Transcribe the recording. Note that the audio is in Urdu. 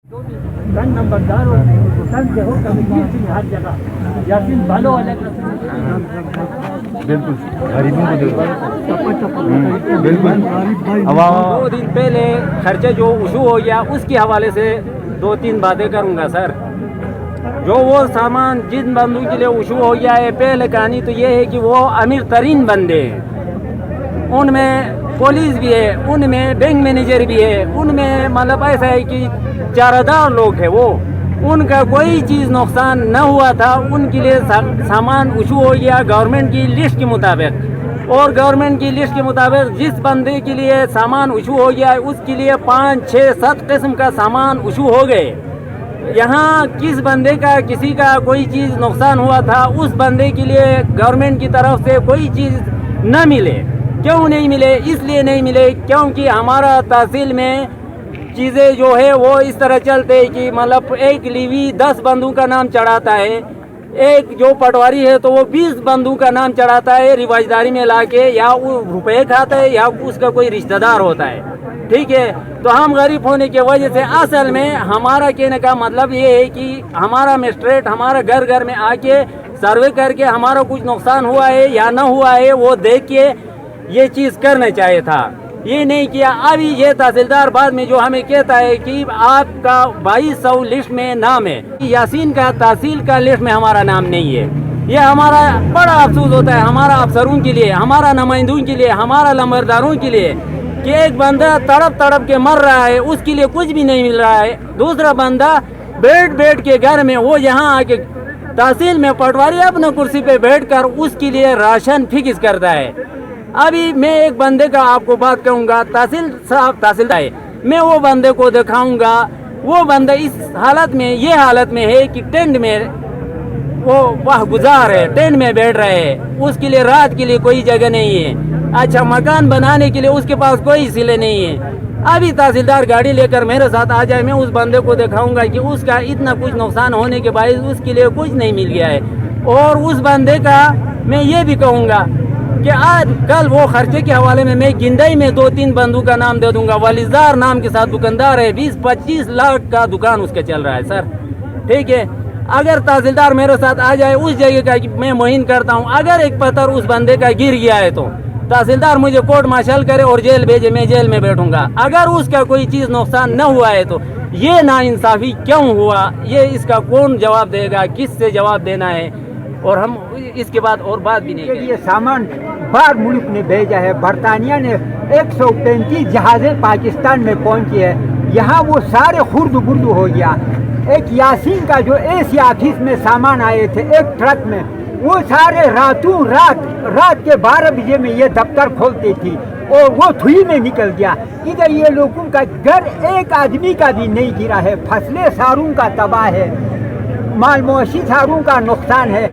گن نمبردار ہر جگہ یاسین بالو والے بالکل غریبوں کو بالکل 2 دن پہلے خرچہ جو ایشو ہو گیا اس کے حوالے سے 2-3 باتیں کروں گا سر. جو وہ سامان جن بندوں کے لیے ایشو ہو گیا ہے، پہلے کہانی تو یہ ہے کہ وہ امیر ترین بندے ہیں، ان میں پولیس بھی ہے، ان میں بینک مینیجر بھی ہے، ان میں مطلب ایسا ہے کہ چارہدار لوگ ہیں، وہ ان کا کوئی چیز نقصان نہ ہوا تھا. ان کے لیے سامان ایشو ہو گیا گورنمنٹ کی لسٹ کے مطابق، اور گورنمنٹ کی لسٹ کے مطابق جس بندے کے لیے سامان ایشو ہو گیا ہے اس کے لیے 5-6-7 قسم کا سامان ایشو ہو گئے. یہاں کس بندے کا کسی کا کوئی چیز نقصان ہوا تھا اس بندے کے لیے گورنمنٹ کی طرف سے کوئی چیز نہ ملے. کیوں نہیں ملے؟ اس لیے نہیں ملے کیونکہ ہمارا تحصیل میں چیزیں جو ہے وہ اس طرح چلتے کہ مطلب ایک لیوی 10 بندوں کا نام چڑھاتا ہے، ایک جو پٹواری ہے تو وہ 20 بندوں کا نام چڑھاتا ہے رواجداری میں لا کے، یا وہ روپے کھاتا ہے یا اس کا کوئی رشتہ دار ہوتا ہے. ٹھیک ہے، تو ہم غریب ہونے کی وجہ سے اصل میں ہمارا کہنے کا مطلب یہ ہے کہ ہمارا مسٹریٹ ہمارا گھر گھر میں آ کے سروے کر کے ہمارا کچھ نقصان ہوا ہے یا نہ ہوا ہے وہ دیکھ کے یہ چیز کرنا چاہیے تھا. یہ نہیں کیا. ابھی یہ تحصیلدار بعد میں جو ہمیں کہتا ہے کہ آپ کا 2200 لسٹ میں نام ہے، یاسین کا تحصیل کا لسٹ میں ہمارا نام نہیں ہے. یہ ہمارا بڑا افسوس ہوتا ہے ہمارا افسروں کے لیے، ہمارا نمائندوں کے لیے، ہمارا لمبرداروں کے لیے کہ ایک بندہ تڑپ کے مر رہا ہے، اس کے لیے کچھ بھی نہیں مل رہا ہے. دوسرا بندہ بیٹھ کے گھر میں وہ یہاں آ کے تحصیل میں پٹواری اپنے کرسی پہ بیٹھ کر اس کے لیے راشن فکس کرتا ہے. ابھی میں ایک بندے کا آپ کو بات کہوں گا، تحصیل ہے، میں وہ بندے کو دکھاؤں گا. وہ بندہ اس حالت میں ہے کہ ٹینٹ میں وہ گزار ہے، ٹینٹ میں بیٹھ رہے ہیں، اس کے لیے رات کے لیے کوئی جگہ نہیں ہے. اچھا مکان بنانے کے لیے اس کے پاس کوئی سلے نہیں ہے. ابھی تحصیلدار گاڑی لے کر میرے ساتھ آ جائے، میں اس بندے کو دکھاؤں گا کہ اس کا اتنا کچھ نقصان ہونے کے باعث اس کے لیے کچھ نہیں مل گیا ہے. اور اس بندے کا میں یہ بھی کہوں گا کہ آج کل وہ خرچے کے حوالے میں گندئی میں 2-3 بندوں کا نام دے دوں گا. ولیزار نام کے ساتھ دکاندار ہے، 20-25 لاکھ کا دکان اس کا چل رہا ہے سر. ٹھیک ہے، اگر تحصیلدار میرے ساتھ آ جائے اس جگہ کا میں معین کرتا ہوں، اگر ایک پتھر اس بندے کا گر گیا ہے تو تحصیلدار مجھے کورٹ مارشل کرے اور جیل بھیجے، میں جیل میں بیٹھوں گا. اگر اس کا کوئی چیز نقصان نہ ہوا ہے تو یہ ناانصافی کیوں ہوا؟ یہ اس کا کون جواب دے گا؟ کس سے جواب دینا ہے؟ اور ہم اس کے بعد اور بات بھی نہیں کریں. یہ سامان باہر ملک نے بھیجا ہے، برطانیہ نے 135 جہازیں پاکستان میں پہنچی ہے. یہاں وہ سارے خرد برد ہو گیا. ایک یاسین کا جو ایسی آفس میں سامان آئے تھے ایک ٹرک میں، وہ سارے رات کے 12 بجے میں یہ دفتر کھولتی تھی اور وہ تھوئی میں نکل گیا. ادھر یہ لوگوں کا گھر ایک آدمی کا بھی نہیں گرا ہے. فصلیں ساروں کا تباہ ہے، مال مویشی ساروں کا نقصان ہے.